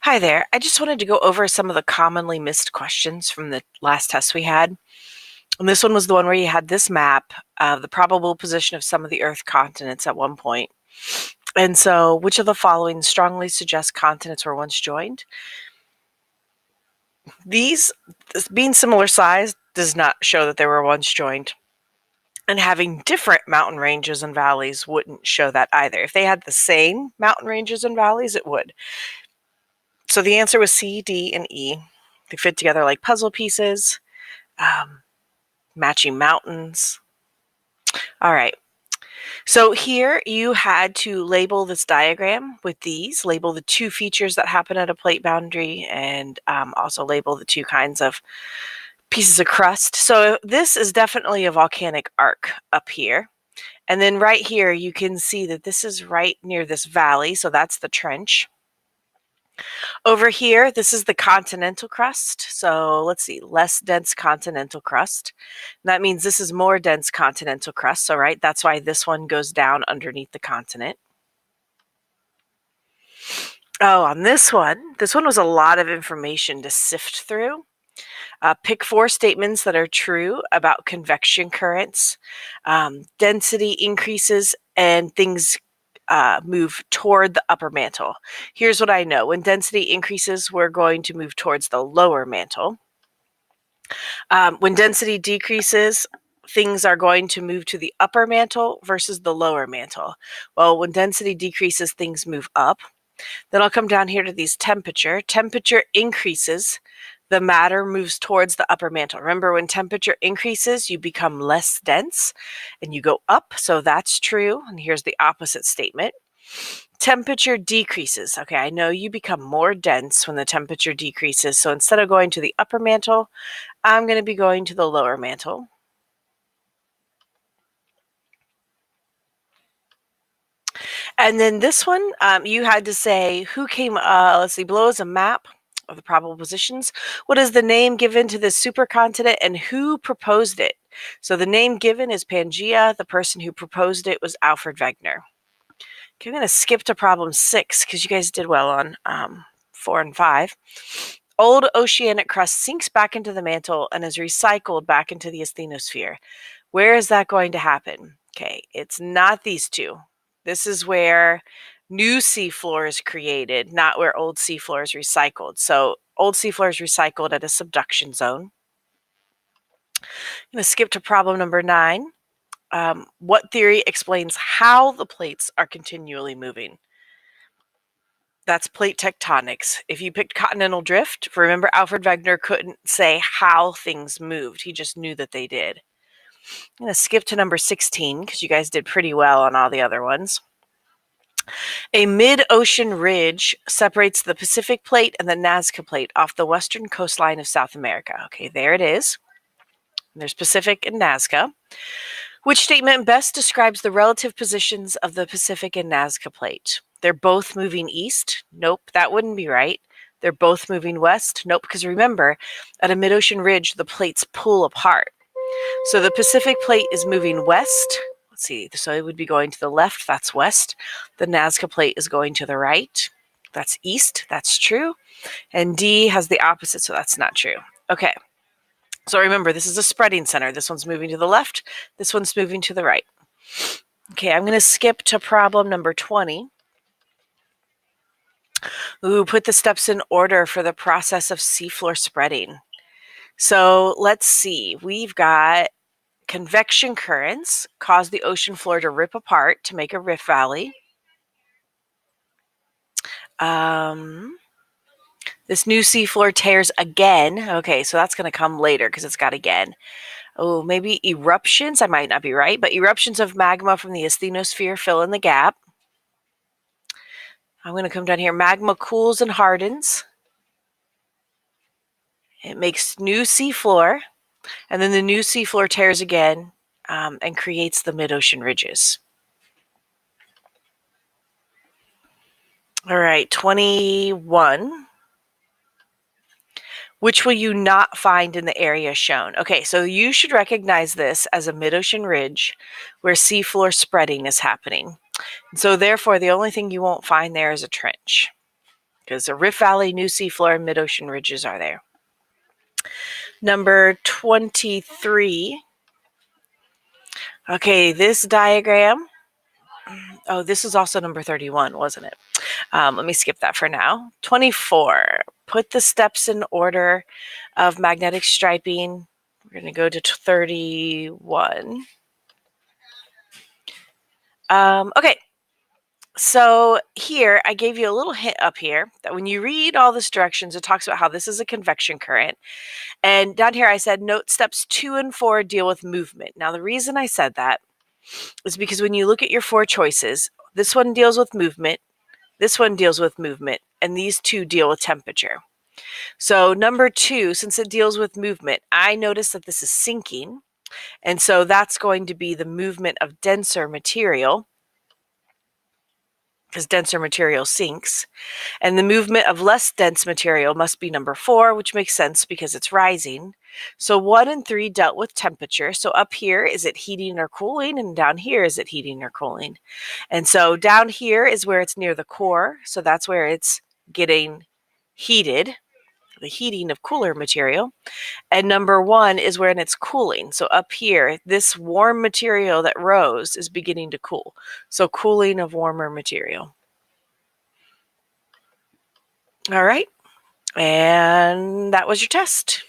Hi there. I just wanted to go over some of the commonly missed questions from the last test we had. And this one was the one where you had this map of the probable position of some of the Earth continents at one point. And so, which of the following strongly suggests continents were once joined? These, being similar size, does not show that they were once joined. And having different mountain ranges and valleys wouldn't show that either. If they had the same mountain ranges and valleys, it would. So the answer was C, D, and E. They fit together like puzzle pieces. Matching mountains. All right. So here you had to label this diagram with these, label the two features that happen at a plate boundary, and also label the two kinds of pieces of crust. So this is definitely a volcanic arc up here. And then right here, you can see that this is right near this valley. So that's the trench. Over here, this is the continental crust. So let's see, less dense continental crust. And that means this is more dense continental crust. So, right, that's why this one goes down underneath the continent. Oh, on this one was a lot of information to sift through. Pick 4 statements that are true about convection currents. Density increases and things move toward the upper mantle. Here's what I know. When density increases, we're going to move towards the lower mantle. When density decreases, things are going to move to the upper mantle versus the lower mantle. Well, when density decreases, things move up. Then I'll come down here to these temperature. Temperature increases, the matter moves towards the upper mantle. Remember, when temperature increases, you become less dense and you go up. So that's true. And here's the opposite statement. Temperature decreases. Okay, I know you become more dense when the temperature decreases. So instead of going to the upper mantle, I'm going to be going to the lower mantle. And then this one, you had to say who came, let's see, below is a map of the probable positions. What is the name given to this supercontinent and who proposed it? So the name given is Pangaea. The person who proposed it was Alfred Wegener. Okay, I'm going to skip to problem 6 because you guys did well on 4 and 5. Old oceanic crust sinks back into the mantle and is recycled back into the asthenosphere. Where is that going to happen? Okay, it's not these two. This is where new seafloor is created, not where old seafloor is recycled. So old seafloor is recycled at a subduction zone. I'm going to skip to problem number 9. What theory explains how the plates are continually moving? That's plate tectonics. If you picked continental drift, remember Alfred Wegener couldn't say how things moved. He just knew that they did. I'm going to skip to number 16 because you guys did pretty well on all the other ones. A mid-ocean ridge separates the Pacific Plate and the Nazca Plate off the western coastline of South America. Okay, there it is. There's Pacific and Nazca. Which statement best describes the relative positions of the Pacific and Nazca Plate? They're both moving east? Nope, that wouldn't be right. They're both moving west? Nope, because remember, at a mid-ocean ridge, the plates pull apart. So the Pacific Plate is moving west. Let's see, so it would be going to the left, that's west. The Nazca Plate is going to the right, that's east, that's true. And D has the opposite, so that's not true. Okay, so remember, this is a spreading center. This one's moving to the left, this one's moving to the right. Okay, I'm going to skip to problem number 20. Ooh, put the steps in order for the process of seafloor spreading. So let's see, we've got convection currents cause the ocean floor to rip apart to make a rift valley. This new seafloor tears again. Okay, so that's going to come later because it's got again. Oh, maybe eruptions. I might not be right, but eruptions of magma from the asthenosphere fill in the gap. I'm going to come down here. Magma cools and hardens. It makes new seafloor, and then the new seafloor tears again and creates the mid-ocean ridges. All right, 21. Which will you not find in the area shown? Okay, so you should recognize this as a mid-ocean ridge where seafloor spreading is happening. So therefore, the only thing you won't find there is a trench. because the Rift Valley, new seafloor, and mid-ocean ridges are there. Number 23. Okay, this diagram. Oh, this is also number 31, wasn't it? Let me skip that for now. 24. Put the steps in order of magnetic striping. We're going to go to 31. Okay, so here I gave you a little hint up here that when you read all this directions, it talks about how this is a convection current. And down here I said note steps 2 and 4 deal with movement. Now the reason I said that is because when you look at your 4 choices, this one deals with movement, this one deals with movement, and these 2 deal with temperature. So number 2, since it deals with movement, I noticed that this is sinking. And so that's going to be the movement of denser material, because denser material sinks. And the movement of less dense material must be number 4, which makes sense because it's rising. So 1 and 3 dealt with temperature. So up here, is it heating or cooling? And down here, is it heating or cooling? And so down here is where it's near the core. So that's where it's getting heated, the heating of cooler material. And number 1 is when it's cooling. So up here, this warm material that rose is beginning to cool. So cooling of warmer material. All right. And that was your test.